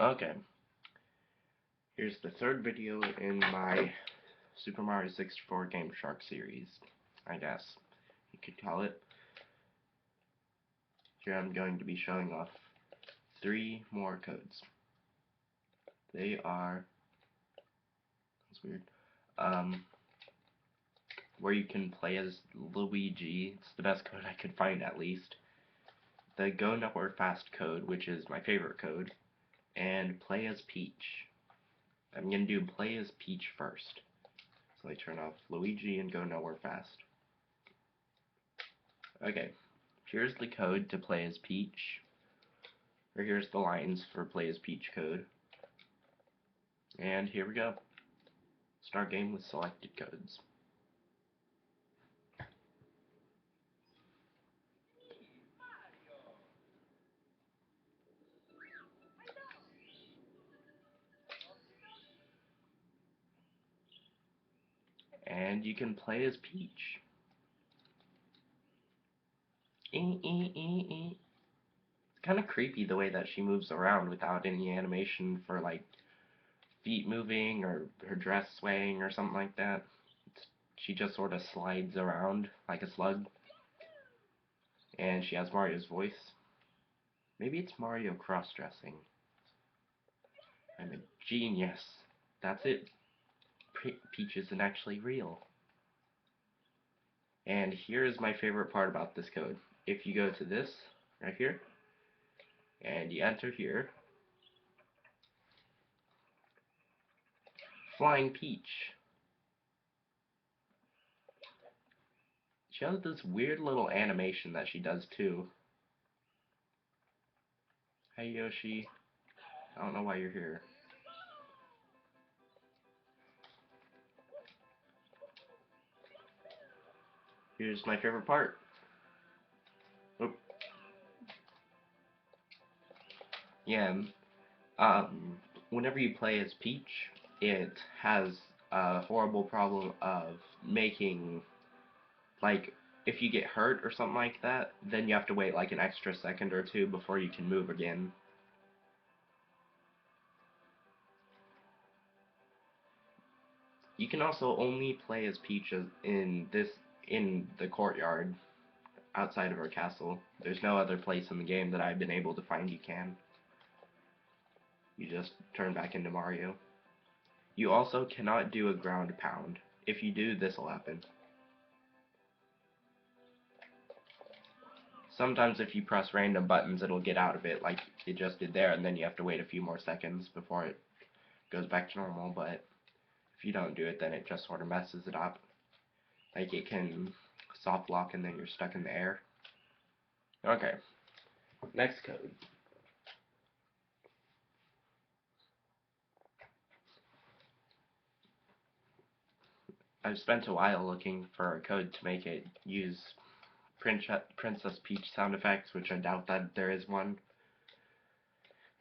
Okay, here's the third video in my Super Mario 64 gameshark series, I guess you could call it. Here I'm going to be showing off 3 more codes. They are, that's weird, where you can play as Luigi. It's the best code I could find, at least. The Go Nowhere Fast code, which is my favorite code, and play as Peach. I'm going to do play as Peach first. So I turn off Luigi and Go Nowhere Fast. Okay, here's the code to play as Peach. Or here's the lines for play as Peach code. And here we go. Start game with selected codes. And you can play as Peach. It's kind of creepy the way that she moves around without any animation for like feet moving or her dress swaying or something like that. She just sort of slides around like a slug. And she has Mario's voice. Maybe it's Mario cross-dressing. I'm a genius. That's it. Peach isn't actually real. And here's my favorite part about this code. If you go to this, right here, and you enter here, Flying Peach. She has this weird little animation that she does too. Hey Yoshi, I don't know why you're here. Here's my favorite part. Oop. Yeah, whenever you play as Peach, it has a horrible problem of making, like, if you get hurt or something like that, then you have to wait like an extra second or two before you can move again. You can also only play as Peach in the courtyard outside of her castle. There's no other place in the game that I've been able to find you can. You just turn back into Mario. You also cannot do a ground pound. If you do, this will happen. Sometimes if you press random buttons, it'll get out of it like it just did there, and then you have to wait a few more seconds before it goes back to normal, but if you don't do it, then it just sort of messes it up. Like it can soft lock and then you're stuck in the air. Okay, next code. I've spent a while looking for a code to make it use Princess Peach sound effects, which I doubt that there is one.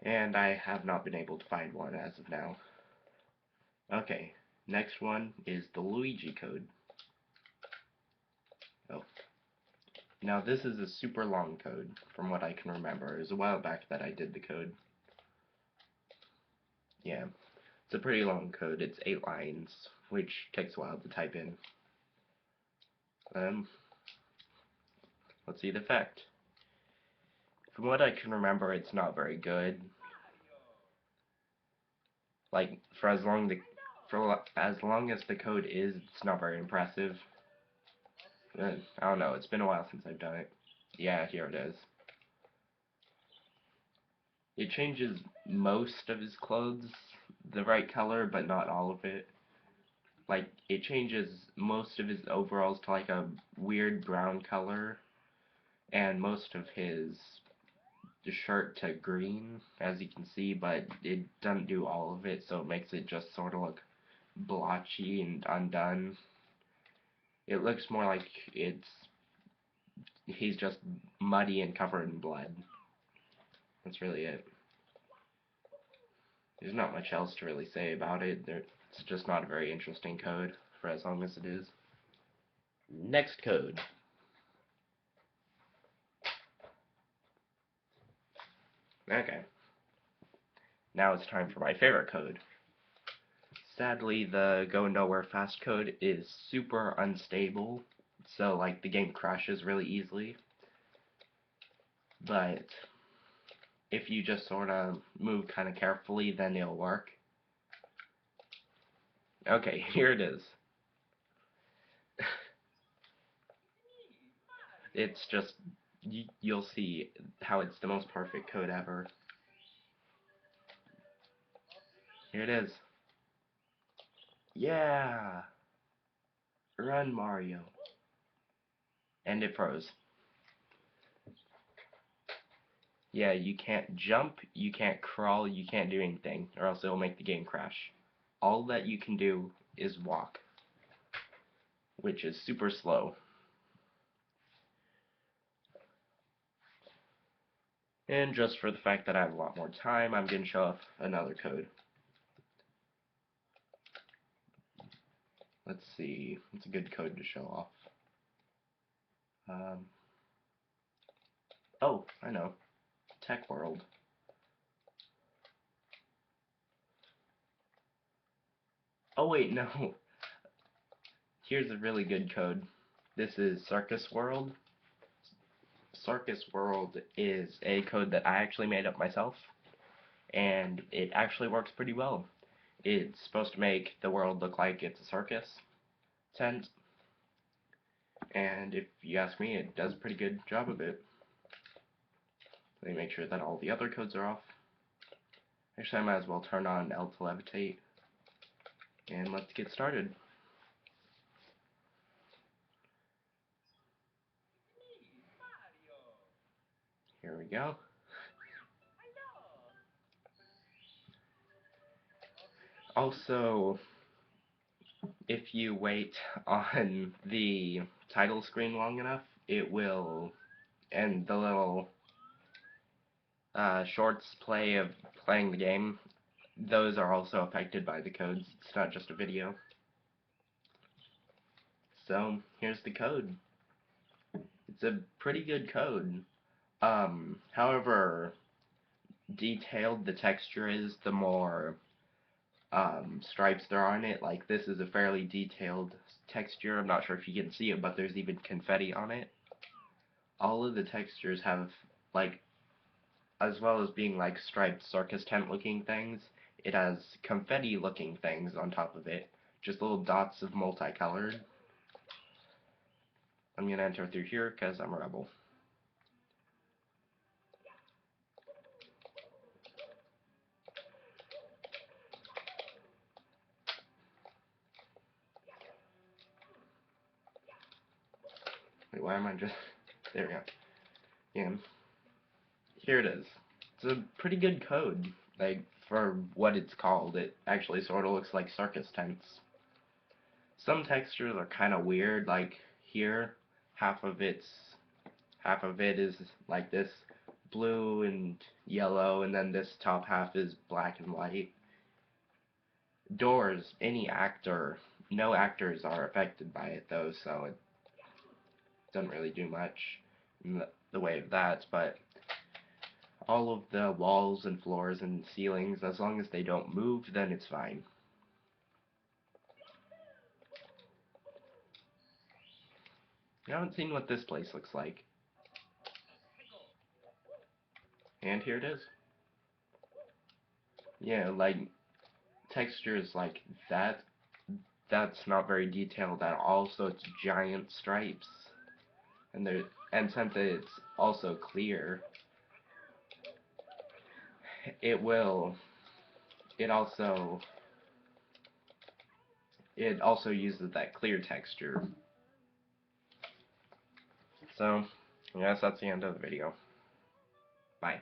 And I have not been able to find one as of now. Okay, next one is the Luigi code. Oh. Now this is a super long code, from what I can remember. It was a while back that I did the code. Yeah, it's a pretty long code. It's 8 lines, which takes a while to type in. Let's see the effect. From what I can remember, it's not very good. Like, for as long as the code is, it's not very impressive. I don't know, it's been a while since I've done it. Yeah, here it is. It changes most of his clothes the right color, but not all of it. Like, it changes most of his overalls to like a weird brown color, and most of his shirt to green, as you can see, but it doesn't do all of it, so it makes it just sort of look blotchy and undone. It looks more like he's just muddy and covered in blood. That's really it. There's not much else to really say about it. It's just not a very interesting code for as long as it is. Next code. Okay. Now it's time for my favorite code. Sadly, the go nowhere fast code is super unstable, so like the game crashes really easily. But if you just sort of move kind of carefully, then it'll work. Okay, here it is. It's just, you'll see how it's the most perfect code ever. Here it is. Yeah! Run, Mario. And it froze. Yeah, you can't jump, you can't crawl, you can't do anything, or else it'll make the game crash. All that you can do is walk, which is super slow. And just for the fact that I have a lot more time, I'm going to show off another code. Let's see, what's a good code to show off? Oh, I know. Tech World. Oh wait, no. Here's a really good code. This is Sarkis World. Sarkis World is a code that I actually made up myself, and it actually works pretty well. It's supposed to make the world look like it's a circus tent, and if you ask me, it does a pretty good job of it. Let me make sure that all the other codes are off. Actually, I might as well turn on L to levitate, and let's get started. Here we go. Also, if you wait on the title screen long enough, it will, and the little shorts play of playing the game, those are also affected by the codes. It's not just a video. So, here's the code. It's a pretty good code. However detailed the texture is, the more stripes there are on it. Like, this is a fairly detailed texture. I'm not sure if you can see it, but there's even confetti on it. All of the textures have, like, as well as being like striped circus tent looking things, it has confetti looking things on top of it. Just little dots of multicolored. I'm gonna enter through here because I'm a rebel. Wait, why am I just... There we go. Yeah. Here it is. It's a pretty good code. Like, for what it's called, it actually sort of looks like circus tents. Some textures are kind of weird, like here, half of it is like this blue and yellow, and then this top half is black and white. Doors, no actors are affected by it though, so it doesn't really do much in the way of that, but all of the walls and floors and ceilings, as long as they don't move, then it's fine. You haven't seen what this place looks like. And here it is. Yeah, like, textures like that, that's not very detailed at all, so it's giant stripes. And since it's also clear, it will, it also, it also uses that clear texture. So, I guess that's the end of the video. Bye.